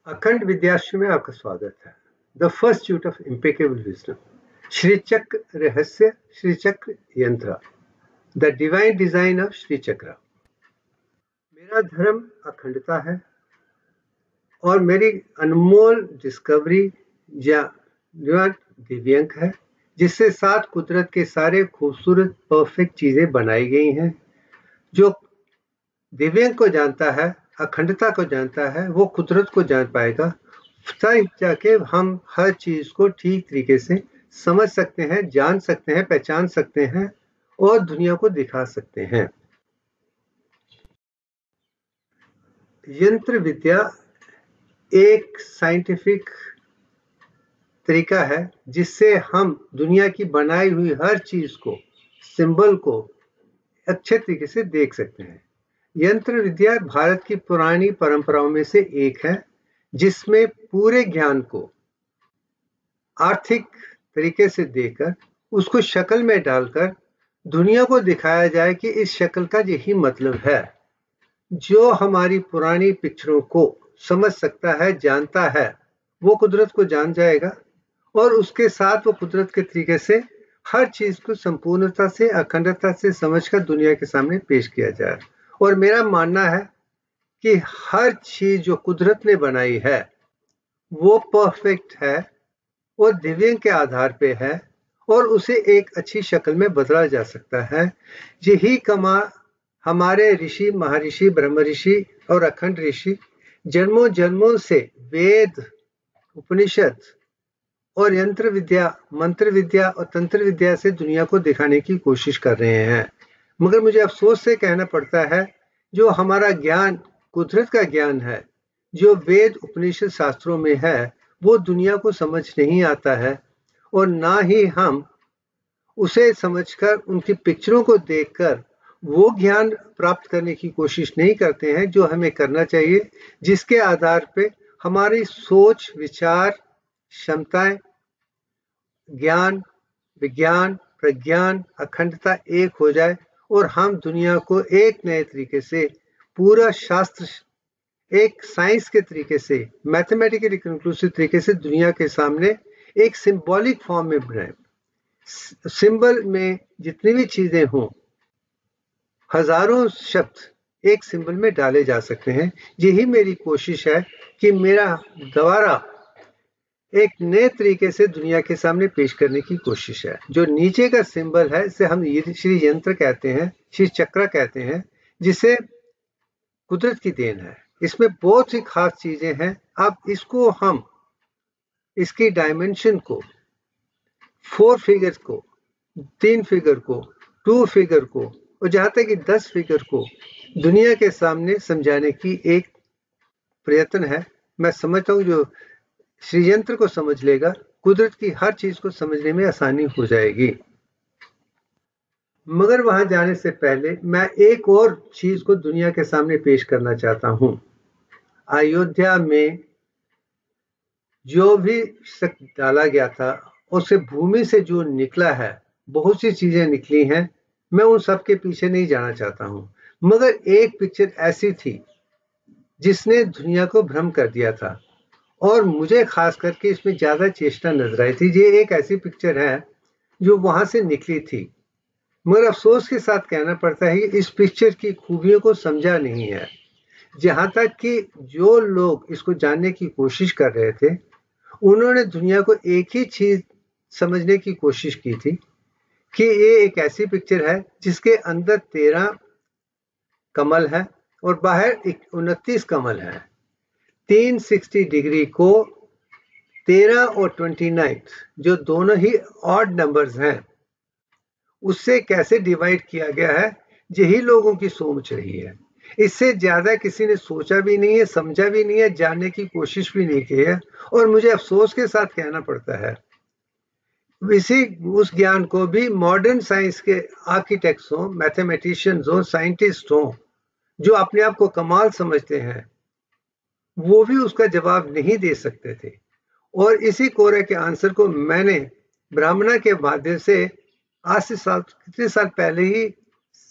अखंड विद्याश्रम में आपका स्वागत है। The first suit of impeccable wisdom, Shri चक्र रहस्य, श्री चक्र यंत्र, the divine design of Shri चक्र। मेरा धर्म अखंडता है और मेरी अनमोल डिस्कवरी या दिव्यांक है, जिससे साथ कुदरत के सारे खूबसूरत परफेक्ट चीजें बनाई गई हैं। जो दिव्यांक को जानता है, अखंडता को जानता है, वो कुदरत को जान पाएगा। तब जाके हम हर चीज को ठीक तरीके से समझ सकते हैं, जान सकते हैं, पहचान सकते हैं और दुनिया को दिखा सकते हैं। यंत्र विद्या एक साइंटिफिक तरीका है जिससे हम दुनिया की बनाई हुई हर चीज को, सिंबल को अच्छे तरीके से देख सकते हैं। यंत्र विद्या भारत की पुरानी परंपराओं में से एक है, जिसमें पूरे ज्ञान को आर्थिक तरीके से देकर उसको शक्ल में डालकर दुनिया को दिखाया जाए कि इस शक्ल का यही मतलब है। जो हमारी पुरानी पिक्चरों को समझ सकता है, जानता है, वो कुदरत को जान जाएगा और उसके साथ वो कुदरत के तरीके से हर चीज को संपूर्णता से, अखंडता से समझकर दुनिया के सामने पेश किया जाए। और मेरा मानना है कि हर चीज जो कुदरत ने बनाई है वो परफेक्ट है और दिव्यांग के आधार पे है और उसे एक अच्छी शक्ल में बदला जा सकता है। यही कमा हमारे ऋषि, महर्षि, ब्रह्म ऋषि और अखंड ऋषि जन्मों जन्मों से वेद, उपनिषद और यंत्र विद्या, मंत्र विद्या और तंत्र विद्या से दुनिया को दिखाने की कोशिश कर रहे हैं। मगर मुझे अफसोस से कहना पड़ता है, जो हमारा ज्ञान कुदरत का ज्ञान है, जो वेद उपनिषद शास्त्रों में है, वो दुनिया को समझ नहीं आता है और ना ही हम उसे समझकर, उनकी पिक्चरों को देखकर वो ज्ञान प्राप्त करने की कोशिश नहीं करते हैं जो हमें करना चाहिए, जिसके आधार पे हमारी सोच, विचार, क्षमताएं, ज्ञान, विज्ञान, प्रज्ञान, अखंडता एक हो जाए और हम दुनिया को एक नए तरीके से, पूरा शास्त्र एक साइंस के तरीके से, मैथमेटिकली कंक्लूसिव तरीके से दुनिया के सामने एक सिंबॉलिक फॉर्म में बनाए। सिंबल में जितनी भी चीजें हों, हजारों शब्द एक सिंबल में डाले जा सकते हैं। यही मेरी कोशिश है कि मेरा द्वारा एक नए तरीके से दुनिया के सामने पेश करने की कोशिश है। जो नीचे का सिंबल है, इसे हम श्री यंत्र कहते हैं, श्री चक्र कहते हैं, जिसे कुदरत की देन है। इसमें बहुत सी खास चीजें हैं। अब इसको हम, इसकी डायमेंशन को, 4 फिगर को, 3 फिगर को, 2 फिगर को और जहां तक कि 10 फिगर को दुनिया के सामने समझाने की एक प्रयत्न है। मैं समझता हूँ जो श्री यंत्र को समझ लेगा, कुदरत की हर चीज को समझने में आसानी हो जाएगी। मगर वहां जाने से पहले मैं एक और चीज को दुनिया के सामने पेश करना चाहता हूं। अयोध्या में जो भी शक डाला गया था, उससे भूमि से जो निकला है, बहुत सी चीजें निकली हैं। मैं उन सब के पीछे नहीं जाना चाहता हूं, मगर एक पिक्चर ऐसी थी जिसने दुनिया को भ्रम कर दिया था और मुझे खास करके इसमें ज्यादा चेष्टा नजर आई थी। ये एक ऐसी पिक्चर है जो वहां से निकली थी, मगर अफसोस के साथ कहना पड़ता है कि इस पिक्चर की खूबियों को समझा नहीं है। जहां तक कि जो लोग इसको जानने की कोशिश कर रहे थे, उन्होंने दुनिया को एक ही चीज समझने की कोशिश की थी कि ये एक ऐसी पिक्चर है जिसके अंदर 13 कमल है और बाहर 29 कमल है। 360 डिग्री को 13 और 29, जो दोनों ही ऑड नंबर्स हैं, उससे कैसे डिवाइड किया गया है, यही लोगों की सोच रही है। इससे ज्यादा किसी ने सोचा भी नहीं है, समझा भी नहीं है, जानने की कोशिश भी नहीं की है। और मुझे अफसोस के साथ कहना पड़ता है, उस ज्ञान को भी मॉडर्न साइंस के आर्किटेक्ट्स हों, मैथमेटिशियंस हों, साइंटिस्ट हों, जो अपने आप को कमाल समझते हैं, वो भी उसका जवाब नहीं दे सकते थे। और इसी कोरे के आंसर को मैंने ब्राह्मणा के माध्यम से आज से कितने साल पहले ही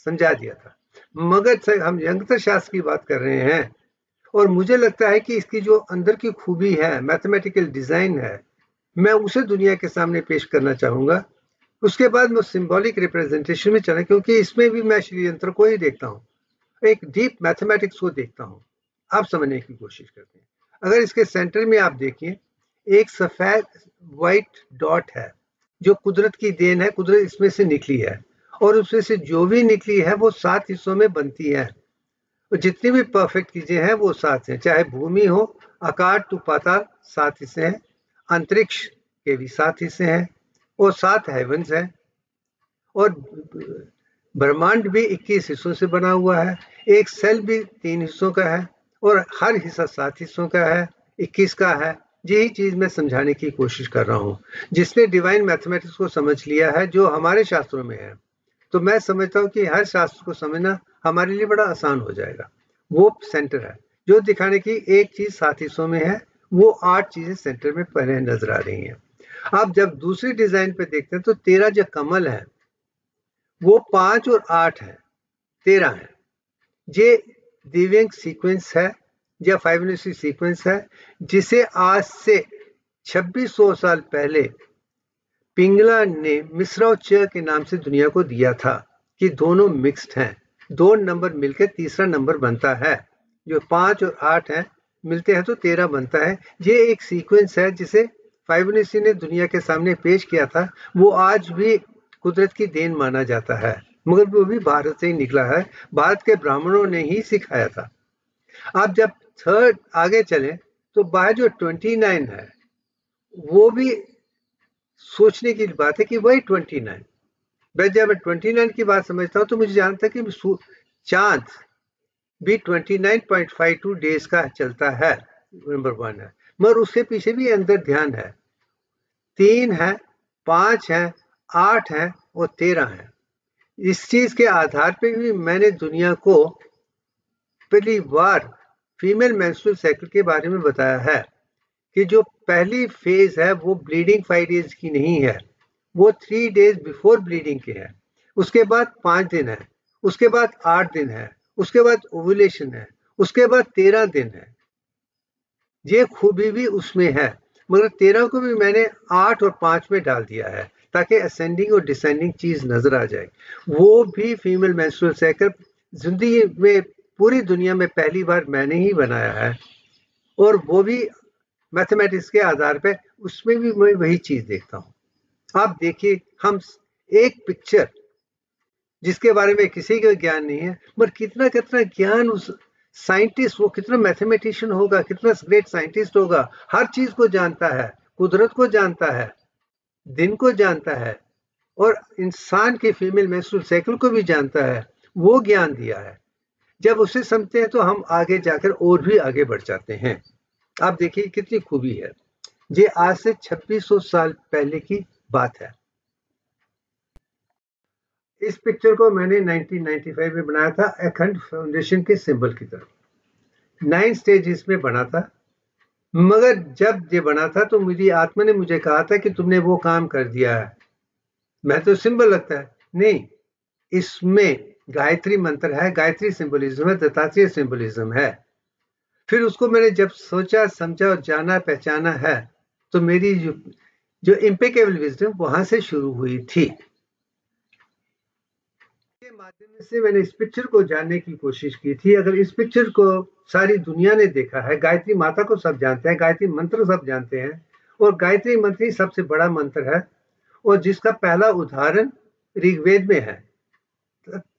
समझा दिया था। मगर हम यंत्र शास्त्र की बात कर रहे हैं और मुझे लगता है कि इसकी जो अंदर की खूबी है, मैथमेटिकल डिजाइन है, मैं उसे दुनिया के सामने पेश करना चाहूंगा। उसके बाद मैं सिंबॉलिक रिप्रेजेंटेशन में चला, क्योंकि इसमें भी मैं श्री यंत्र को ही देखता हूँ, एक डीप मैथमेटिक्स को देखता हूँ। आप समझने की कोशिश करते हैं। अगर इसके सेंटर में आप देखिए, एक सफेद व्हाइट डॉट है जो कुदरत की देन है, कुदरत इसमें से निकली है, और उसमें से जो भी निकली है वो 7 हिस्सों में बनती है। और जितनी भी परफेक्ट चीजें हैं वो 7 हैं, चाहे भूमि हो, आकाश टू पाताल 7 हिस्से हैं, अंतरिक्ष के भी 7 हिस्से हैं, और 7 हेवंस हैं, और ब्रह्मांड भी 21 हिस्सों से बना हुआ है। एक सेल भी 3 हिस्सों का है, और हर हिस्सा 7 हिस्सों का है, 21 का है। यही चीज मैं समझाने की कोशिश कर रहा हूँ। जिसने डिवाइन मैथमेटिक्स को समझ लिया है, जो हमारे शास्त्रों में है, तो मैं समझता हूँ कि हर शास्त्र को समझना हमारे लिए बड़ा आसान हो जाएगा। वो सेंटर है जो दिखाने की एक चीज 7 हिस्सों में है, वो 8 चीजें सेंटर में पहले नजर आ रही हैं। आप जब दूसरी डिजाइन पे देखते हैं तो 13 जो कमल है वो 5 और 8 है, 13 है। ये दिव्यांग सीक्वेंस है या फाइबोनाची सीक्वेंस है, जिसे आज से 2600 साल पहले पिंगला ने मिश्रा और च के नाम से दुनिया को दिया था कि दोनों मिक्स्ड हैं। 2 नंबर मिलकर तीसरा नंबर बनता है। जो 5 और 8 है मिलते हैं तो 13 बनता है। ये एक सीक्वेंस है जिसे फाइबोनाची ने दुनिया के सामने पेश किया था। वो आज भी कुदरत की देन माना जाता है, मगर वो भी भारत से ही निकला है, भारत के ब्राह्मणों ने ही सिखाया था। आप जब थर्ड आगे चले तो बाहर जो 29 है वो भी सोचने की बात है कि वही 29। मैं जब 29 की बात समझता हूँ तो मुझे जानता है कि चांद भी 29.52 डेज का चलता है, नंबर 1 है, मगर उसके पीछे भी अंदर ध्यान है। 3 है, 5 है, 8 है और 13 है। इस चीज के आधार पे भी मैंने दुनिया को पहली बार फीमेल मेंस्ट्रुअल साइकिल के बारे में बताया है कि जो पहली फेज है वो ब्लीडिंग 5 डेज की नहीं है, वो 3 डेज बिफोर ब्लीडिंग के है। उसके बाद 5 दिन है, उसके बाद 8 दिन है, उसके बाद ओव्यूलेशन है, उसके बाद 13 दिन है। ये खूबी भी उसमें है, मगर 13 को भी मैंने 8 और 5 में डाल दिया है ताकि असेंडिंग और डिसेंडिंग चीज नजर आ जाए। वो भी फीमेल मेंस्ट्रुअल साइकिल जिंदगी में पूरी दुनिया में पहली बार मैंने ही बनाया है, और वो भी मैथमेटिक्स के आधार पे। उसमें भी मैं वही चीज देखता हूँ। आप देखिए, हम एक पिक्चर जिसके बारे में किसी का ज्ञान नहीं है, पर कितना कितना ज्ञान उस साइंटिस्ट, वो कितना मैथमेटिशियन होगा, कितना ग्रेट साइंटिस्ट होगा, हर चीज को जानता है, कुदरत को जानता है, दिन को जानता है, और इंसान के फीमेल मेंस्ट्रुअल साइकिल को भी जानता है। वो ज्ञान दिया है। जब उसे समझते हैं तो हम आगे जाकर और भी आगे बढ़ जाते हैं। आप देखिए कितनी खूबी है। ये आज से 2600 साल पहले की बात है। इस पिक्चर को मैंने 1995 में बनाया था, अखंड फाउंडेशन के सिंबल की तरफ। 9 स्टेजेस में बना था, मगर जब ये बना था तो मेरी आत्मा ने मुझे कहा था कि तुमने वो काम कर दिया है। मैं तो सिंबल लगता है, नहीं, इसमें गायत्री मंत्र है, गायत्री सिंबलिज्म है, दत्तात्रेय सिंबलिज्म है। फिर उसको मैंने जब सोचा, समझा और जाना पहचाना है, तो मेरी जो इम्पेकेबल विजडम वहां से शुरू हुई थी। के माध्यम से मैंने इस पिक्चर को जानने की कोशिश की थी। अगर इस पिक्चर को सारी दुनिया ने देखा है, गायत्री माता को सब जानते हैं, गायत्री मंत्र सब जानते हैं, और गायत्री मंत्र ही सबसे बड़ा मंत्र है, और जिसका पहला उदाहरण ऋग्वेद में है,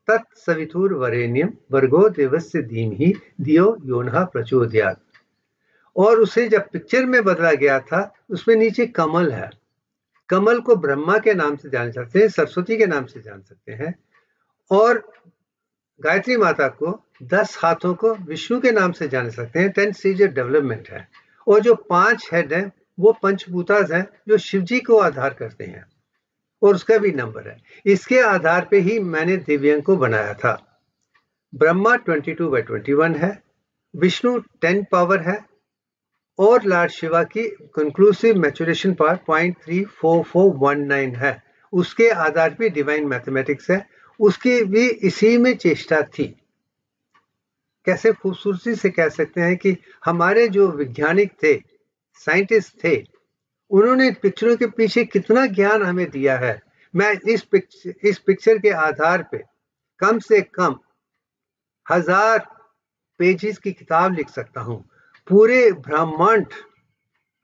तत्सवितुर्वरेण्यं भर्गो देवस्य धीमहि धियो यो नः प्रचोदयात्। और उसे जब पिक्चर में बदला गया था, उसमें नीचे कमल है। कमल को ब्रह्मा के नाम से जान सकते हैं, सरस्वती के नाम से जान सकते हैं, और गायत्री माता को 10 हाथों को विष्णु के नाम से जान सकते हैं। 10 स्टेज डेवलपमेंट है। और जो 5 हेड हैं वो पंचभूतास हैं, जो शिव जी को आधार करते हैं, और उसका भी नंबर है। इसके आधार पे ही मैंने दिव्यांग को बनाया था। ब्रह्मा 22/21 है, विष्णु 10 पावर है, और लॉर्ड शिवा की कंक्लूसिव मैचुरेशन पावर 0.34419 है। उसके आधार पे डिवाइन मैथमेटिक्स है, उसकी भी इसी में चेष्टा थी। कैसे खूबसूरती से कह सकते हैं कि हमारे जो वैज्ञानिक थे, साइंटिस्ट थे, उन्होंने पिक्चरों के पीछे कितना ज्ञान हमें दिया है। मैं इस पिक्चर के आधार पे कम से कम 1000 पेजेस की किताब लिख सकता हूँ। पूरे ब्रह्मांड,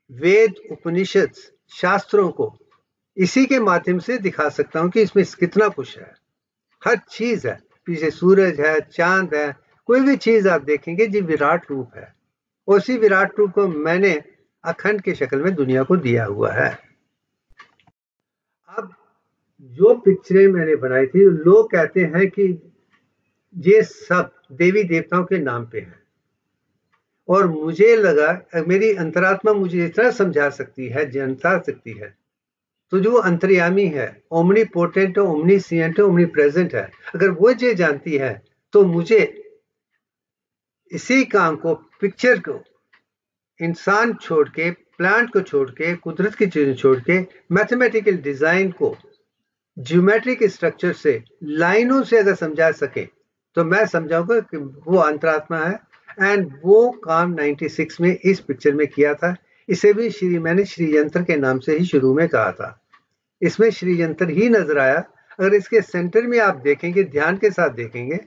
वेद, उपनिषद, शास्त्रों को इसी के माध्यम से दिखा सकता हूँ कि इसमें कितना कुछ है। हर चीज है, पीछे सूरज है, चांद है, कोई भी चीज आप देखेंगे जी विराट रूप है। उसी विराट रूप को मैंने अखंड की शक्ल में दुनिया को दिया हुआ है। अब जो पिक्चरें मैंने बनाई थी, लोग कहते हैं कि ये सब देवी देवताओं के नाम पे है, और मुझे लगा मेरी अंतरात्मा मुझे इतना समझा सकती है, जानता सकती है, तो जो अंतर्यामी है, omni potent, omniscient, omni present है, अगर वो ये जानती है तो मुझे इसी काम को, पिक्चर को, इंसान छोड़ के, प्लांट को छोड़ के, कुदरत की चीजें छोड़ के, मैथमेटिकल डिजाइन को ज्योमेट्रिक स्ट्रक्चर से, लाइनों से अगर समझा सके तो मैं समझाऊंगा कि वो अंतरात्मा है। एंड वो काम 96 में इस पिक्चर में किया था। इसे भी मैंने श्री यंत्र के नाम से ही शुरू में कहा था। इसमें श्री यंत्र ही नजर आया। अगर इसके सेंटर में आप देखेंगे, ध्यान के साथ देखेंगे,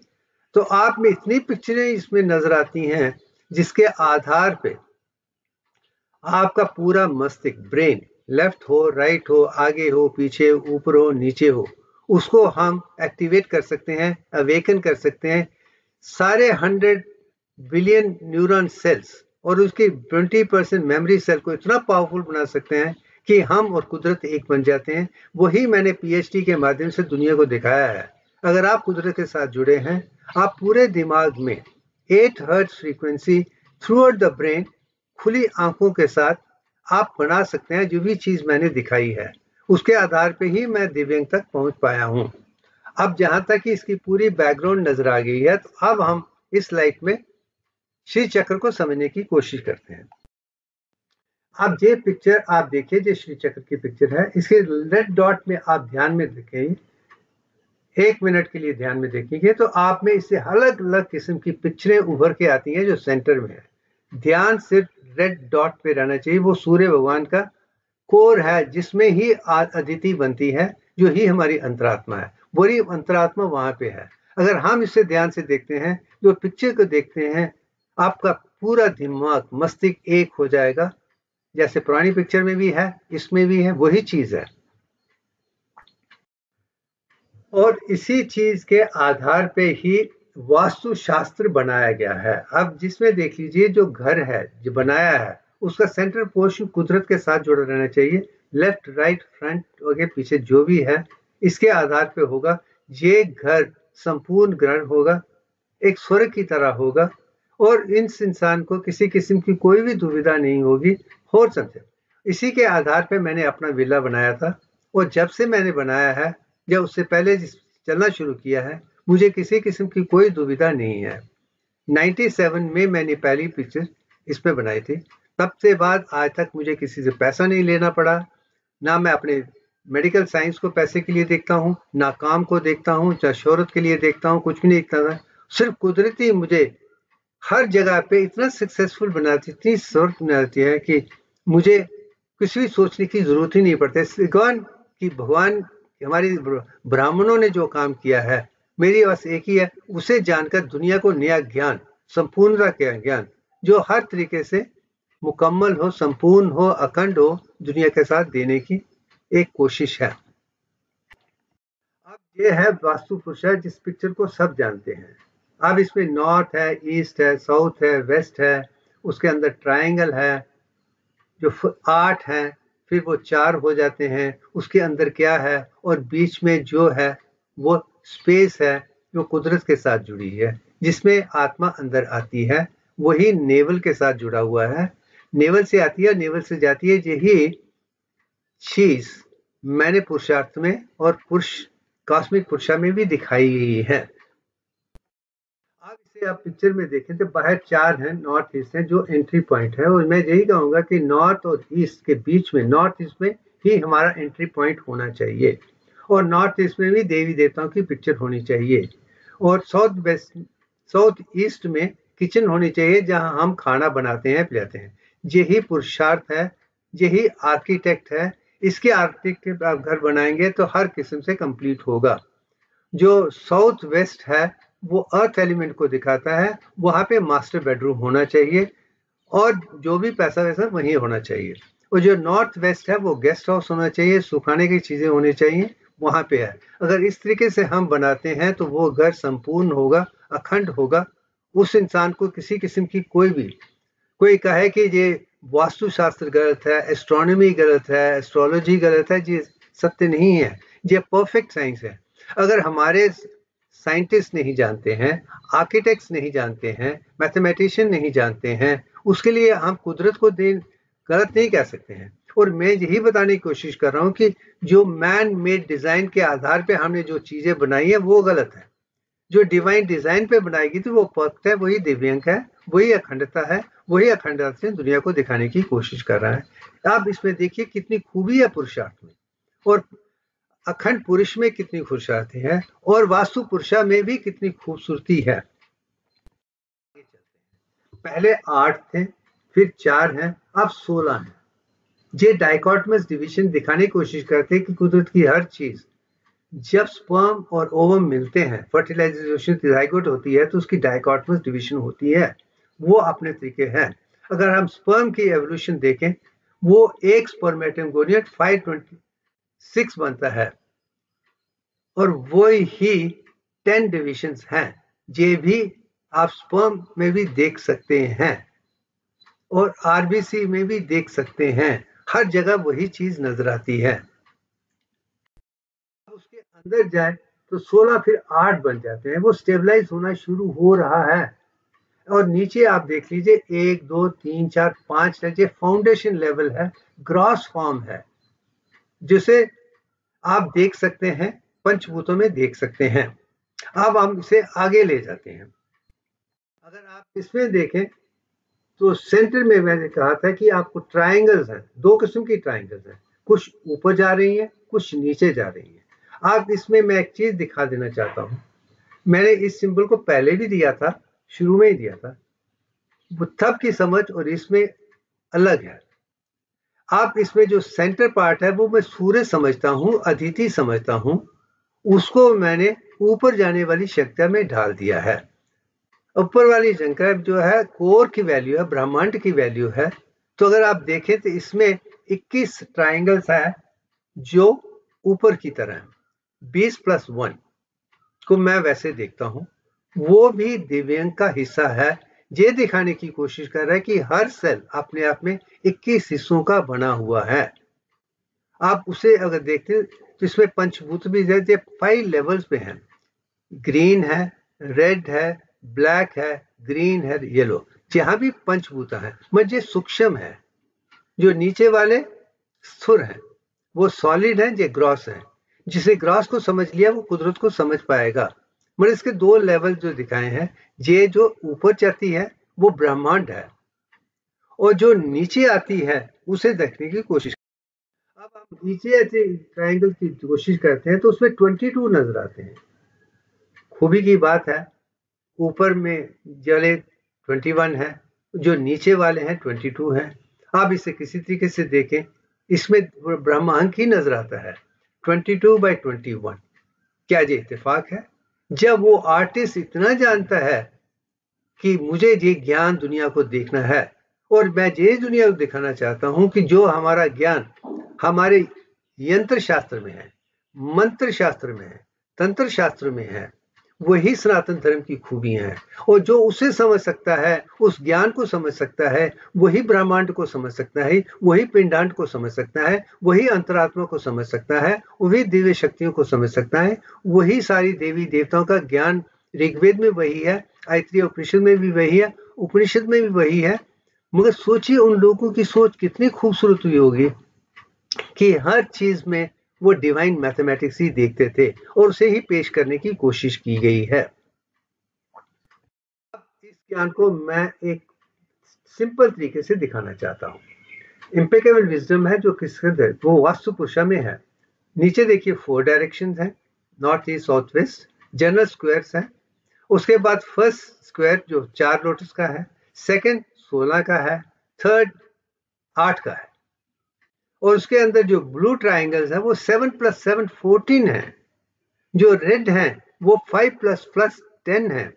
तो आप में इतनी पिक्चरें इसमें नजर आती हैं जिसके आधार पे आपका पूरा मस्तिष्क, ब्रेन, लेफ्ट हो, राइट हो, आगे हो, पीछे, ऊपर हो, नीचे हो, उसको हम एक्टिवेट कर सकते हैं, अवेकन कर सकते हैं। सारे 100 बिलियन न्यूरॉन सेल्स और उसकी 20% मेमोरी सेल को इतना पावरफुल बना सकते हैं कि हम और कुदरत एक बन जाते हैं। वही मैंने पीएचडी के माध्यम से दुनिया को दिखाया है। अगर आप कुदरत के साथ जुड़े हैं, आप पूरे दिमाग में 8 hertz frequency through out the brain, खुली आंखों के साथ आप बना सकते हैं। जो भी चीज मैंने दिखाई है उसके आधार पे ही मैं दिव्यांग तक पहुंच पाया हूं। अब जहां तक कि इसकी पूरी बैकग्राउंड नजर आ गई है, तो अब हम इस लाइट में श्री चक्र को समझने की कोशिश करते हैं। अब ये पिक्चर आप देखिए, जो श्री चक्र की पिक्चर है, इसके रेड डॉट में आप ध्यान में देखेंगे, 1 मिनट के लिए ध्यान में देखेंगे, तो आप में इससे अलग अलग किस्म की पिक्चरें उभर के आती हैं जो सेंटर में है। ध्यान सिर्फ रेड डॉट पे रहना चाहिए। वो सूर्य भगवान का कोर है, जिसमें ही अदिति बनती है, जो ही हमारी अंतरात्मा है। वही अंतरात्मा वहां पे है। अगर हम इसे ध्यान से देखते हैं, जो पिक्चर को देखते हैं, आपका पूरा दिमाग, मस्तिष्क एक हो जाएगा। जैसे पुरानी पिक्चर में भी है, इसमें भी है, वही चीज है। और इसी चीज के आधार पे ही वास्तुशास्त्र बनाया गया है। अब जिसमें देख लीजिए, जो घर है जो बनाया है, उसका सेंटर पोर्शन कुदरत के साथ जुड़ा रहना चाहिए। लेफ्ट, राइट, फ्रंट, आगे पीछे जो भी है, इसके आधार पे होगा। ये घर संपूर्ण ग्रहण होगा, एक स्वर्ग की तरह होगा, और इस इंसान को किसी किस्म की कोई भी दुविधा नहीं होगी। हो सकते इसी के आधार पे मैंने अपना विला बनाया था। और जब से मैंने बनाया है, या उससे पहले चलना शुरू किया है, मुझे किसी किस्म की कोई दुविधा नहीं है। 97 में मैंने पहली पिक्चर इस पे बनाई थी। तब से बाद आज तक मुझे किसी से पैसा नहीं लेना पड़ा। ना मैं अपने मेडिकल साइंस को पैसे के लिए देखता हूँ, ना काम को देखता हूँ, चाहे शोहरत के लिए देखता हूँ, कुछ भी नहीं देखता था। सिर्फ कुदरती मुझे हर जगह पे इतना सक्सेसफुल बनाती, इतनी शोहरत बनाती है कि मुझे कुछ भी सोचने की जरूरत ही नहीं पड़ती। भगवान हमारी ब्राह्मणों ने जो काम किया है, मेरी बस एक ही है, उसे जानकर दुनिया को नया ज्ञान, संपूर्णता का ज्ञान, जो हर तरीके से मुकम्मल हो, संपूर्ण हो, अखंड हो, दुनिया के साथ देने की एक कोशिश है। अब ये है वास्तु पुरुष है, जिस पिक्चर को सब जानते हैं। अब इसमें नॉर्थ है, ईस्ट है, साउथ है, वेस्ट है, उसके अंदर ट्रायंगल है, जो 8 है, फिर वो 4 हो जाते हैं। उसके अंदर क्या है, और बीच में जो है वो स्पेस है, जो कुदरत के साथ जुड़ी है, जिसमें आत्मा अंदर आती है। वही नेवल के साथ जुड़ा हुआ है। नेवल से आती है, नेवल से जाती है। यही चीज मैंने पुरुषार्थ में और पुरुष कॉस्मिक पुरुषा में भी दिखाई गई है। अब इसे आप पिक्चर में देखें तो बाहर 4 हैं, नॉर्थ ईस्ट है, जो एंट्री पॉइंट है। और मैं यही कहूंगा कि नॉर्थ और ईस्ट के बीच में, नॉर्थ ईस्ट में ही हमारा एंट्री पॉइंट होना चाहिए। और नॉर्थ ईस्ट में भी देवी देवताओं की पिक्चर होनी चाहिए। और साउथ वेस्ट, साउथ ईस्ट में किचन होनी चाहिए जहां हम खाना बनाते हैं पिलाते हैं। यही पुरुषार्थ है, यही आर्किटेक्ट है। इसके आर्किटेक्ट आप घर बनाएंगे तो हर किस्म से कंप्लीट होगा। जो साउथ वेस्ट है वो अर्थ एलिमेंट को दिखाता है, वहां पे मास्टर बेडरूम होना चाहिए और जो भी पैसा वैसा वहीं होना चाहिए। और जो नॉर्थ वेस्ट है वो गेस्ट हाउस होना चाहिए, सुखाने की चीजें होनी चाहिए, वहां पे है। अगर इस तरीके से हम बनाते हैं तो वो घर संपूर्ण होगा, अखंड होगा। उस इंसान को किसी किस्म की कोई कहे कि ये वास्तुशास्त्र गलत है, एस्ट्रोनॉमी गलत है, एस्ट्रोलॉजी गलत है, ये सत्य नहीं है, ये परफेक्ट साइंस है। अगर हमारे साइंटिस्ट नहीं जानते हैं, आर्किटेक्ट्स नहीं जानते हैं, मैथमेटिशियन नहीं जानते हैं, उसके लिए हम कुदरत को गलत नहीं कह सकते हैं। और मैं यही बताने की कोशिश कर रहा हूं कि जो मैन मेड डिजाइन के आधार पे हमने जो चीजें बनाई है वो गलत है। जो डिवाइन डिजाइन पे बनाएगी थी वो परफेक्ट है, वही दिव्यंक है, वही अखंडता है, वही अखंडता से दुनिया को दिखाने की कोशिश कर रहा है। आप इसमें देखिए कितनी खूबी है पुरुषार्थ में, और अखंड पुरुष में कितनी खुशहाली है, और वास्तु पुरुषा में भी कितनी खूबसूरती है। पहले 8 थे, फिर 4 हैं, अब 16 हैं। ये डाइकोटमस डिवीजन दिखाने की कोशिश करते हैं कि कुदरत की हर चीज, जब स्पर्म और ओवम मिलते हैं, फर्टिलाइजेशन जाइगोट होती है, तो उसकी डाइकोटमस डिवीजन होती है। वो अपने तरीके हैं। अगर हम स्पर्म की एवोल्यूशन देखें, वो एक स्पर्मेटोगोनियट 526 बनता है, और वो ही 10 डिविजन्स हैं। ये भी आप स्पर्म में भी देख सकते हैं और आरबीसी में भी देख सकते हैं, हर जगह वही चीज नजर आती है। उसके अंदर जाए तो 16 फिर 8 बन जाते हैं, वो स्टेबलाइज होना शुरू हो रहा है। और नीचे आप देख लीजिए 1 2 3 4 5 है, ये फाउंडेशन लेवल है, ग्रॉस फॉर्म है, जिसे आप देख सकते हैं, पंचभूतों में देख सकते हैं। अब हम इसे आगे ले जाते हैं। अगर आप इसमें देखें तो सेंटर में मैंने कहा था कि आपको ट्रायंगल्स हैं, 2 किस्म की ट्रायंगल्स हैं, कुछ ऊपर जा रही हैं, कुछ नीचे जा रही हैं। आप इसमें मैं एक चीज दिखा देना चाहता हूं, मैंने इस सिंबल को पहले भी दिया था, शुरू में ही दिया था, वो तब की समझ और इसमें अलग है। आप इसमें जो सेंटर पार्ट है वो मैं सूर्य समझता हूं, अदिति समझता हूं, उसको मैंने ऊपर जाने वाली शक्तियां में ढाल दिया है। ऊपर वाली शंकर जो है कोर की वैल्यू है, ब्रह्मांड की वैल्यू है। तो अगर आप देखें तो इसमें 21 ट्राइंगल्स है जो ऊपर की तरह है। 20+1 को मैं वैसे देखता हूं, वो भी दिव्यांग का हिस्सा है। ये दिखाने की कोशिश कर रहा है कि हर सेल अपने आप में 21 हिस्सों का बना हुआ है। आप उसे अगर देखते हैं तो इसमें पंचभूत भी है, 5 लेवल्स पे हैं। ग्रीन है, रेड है, ब्लैक है, ग्रीन है, येलो, जहां भी पंचभूत है। मगर सूक्ष्म है, जो नीचे वाले स्थूल है, वो सॉलिड है, ये ग्रॉस है। जिसे ग्रॉस को समझ लिया वो कुदरत को समझ पाएगा। मगर इसके 2 लेवल जो दिखाए हैं, ये जो ऊपर चढ़ती है वो ब्रह्मांड है, और जो नीचे आती है उसे देखने की कोशिश। अब हम नीचे ट्रायंगल की कोशिश करते हैं तो उसमें 22 नजर आते हैं। खूबी की बात है, ऊपर में जले 21 है, जो नीचे वाले हैं 22 हैं। आप इसे किसी तरीके से देखें, इसमें ब्रह्मांड ही नजर आता है, 22/21। क्या ये इत्तेफाक है? जब वो आर्टिस्ट इतना जानता है कि मुझे ये ज्ञान दुनिया को देखना है, और मैं ये दुनिया को दिखाना चाहता हूं कि जो हमारा ज्ञान हमारे यंत्र शास्त्र में है, मंत्र शास्त्र में है, तंत्र शास्त्र में है, वही सनातन धर्म की खूबियां हैं। और जो उसे समझ सकता है, उस ज्ञान को समझ सकता है, वही ब्रह्मांड को समझ सकता है, वही पिंडांड को समझ सकता है, वही अंतरात्मा को समझ सकता है, वही दिव्य शक्तियों को समझ सकता है, वही सारी देवी देवताओं का ज्ञान ऋग्वेद में वही है, आयत्रीय उपनिषद में भी वही है, उपनिषद में भी वही है। मगर सोचिए उन लोगों की सोच कितनी खूबसूरत हुई होगी कि हर चीज में वो डिवाइन मैथमेटिक्स ही देखते थे और उसे ही पेश करने की कोशिश की गई है। अब इस ज्ञान को मैं एक सिंपल तरीके से दिखाना चाहता हूं। इम्पेकेबल विजडम है जो किसके, वो वास्तु पुरुषा में है। नीचे देखिए 4 डायरेक्शंस हैं, north east south west, general squares हैं, उसके बाद फर्स्ट स्क्वायर जो 4 लोटस का है, सेकंड 16 का है, थर्ड 8 का है, और उसके अंदर जो ब्लू ट्राइंगल्स है वो 7 + 7 14 है, जो रेड है वो 5 + 10 है,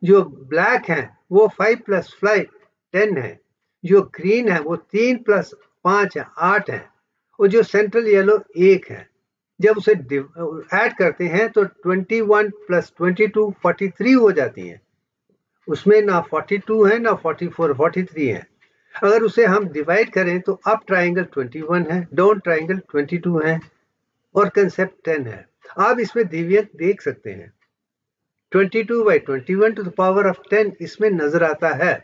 जो ब्लैक है वो 5 + 5 10 है, जो ग्रीन है वो 3 + 5 है 8 है, और जो सेंट्रल येलो 1 है। जब उसे ऐड करते हैं तो 21 + 22 43 हो जाती हैं। उसमें ना 42 है ना 44 43 है। अगर उसे हम डिवाइड करें तो अप ट्राइंगल 21 है, डाउन ट्राइंगल 22 है, और कंसेप्ट 10 है। आप इसमें दिव्यक देख सकते हैं। 22/21 to the power of 10 इसमें नजर आता है,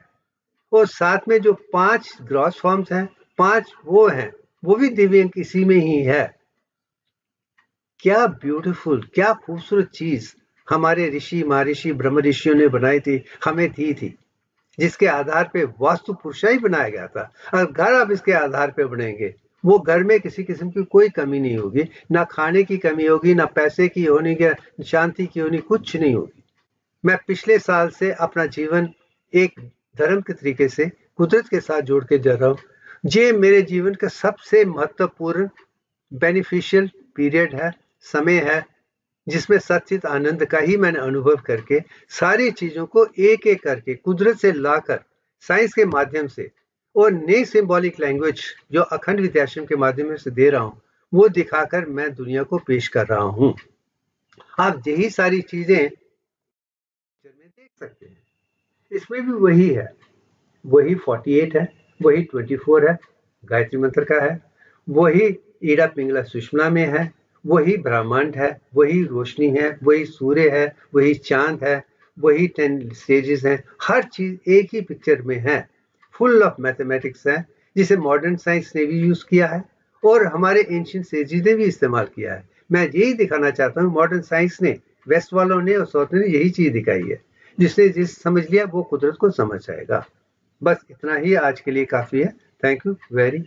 और साथ में जो 5 ग्रॉस फॉर्म्स हैं, 5 वो हैं, वो भी दिव्यंक इसी में ही है। क्या ब्यूटीफुल, क्या खूबसूरत चीज हमारे ऋषि महर्षि ब्रह्म ऋषियों ने बनाई थी, हमें दी थी, जिसके आधार पे वास्तु पुरुषाई बनाया गया था। अगर घर आप इसके आधार पे बनेंगे, वो घर में किसी किस्म की कोई कमी नहीं होगी, ना खाने की कमी होगी, ना पैसे की होनी, शांति की होनी, कुछ नहीं होगी। मैं पिछले साल से अपना जीवन एक धर्म के तरीके से कुदरत के साथ जोड़ के जा रहा हूँ। ये मेरे जीवन का सबसे महत्वपूर्ण बेनिफिशियल पीरियड है, समय है, जिसमें सच्चित आनंद का ही मैंने अनुभव करके सारी चीजों को एक एक करके कुदरत से लाकर साइंस के माध्यम से और नई सिंबॉलिक लैंग्वेज जो अखंड विद्याश्रम के माध्यम से दे रहा हूँ, वो दिखाकर मैं दुनिया को पेश कर रहा हूँ। आप यही सारी चीजें में देख सकते हैं। इसमें भी वही है, वही 48 है, वही 24 है, गायत्री मंत्र का है, वही ईड़ा पिंगला सुषमा में है, वही ब्रह्मांड है, वही रोशनी है, वही सूर्य है, वही चांद है, वही 10 स्टेजेस हैं। हर चीज एक ही पिक्चर में है, फुल ऑफ मैथमेटिक्स है, जिसे मॉडर्न साइंस ने भी यूज किया है और हमारे एंशिएंट सेजेस ने भी इस्तेमाल किया है। मैं यही दिखाना चाहता हूँ, मॉडर्न साइंस ने, वेस्ट वालों ने और साउथ ने यही चीज दिखाई है। जिसने जिस समझ लिया वो कुदरत को समझ जाएगा। बस इतना ही आज के लिए काफी है। Thank you very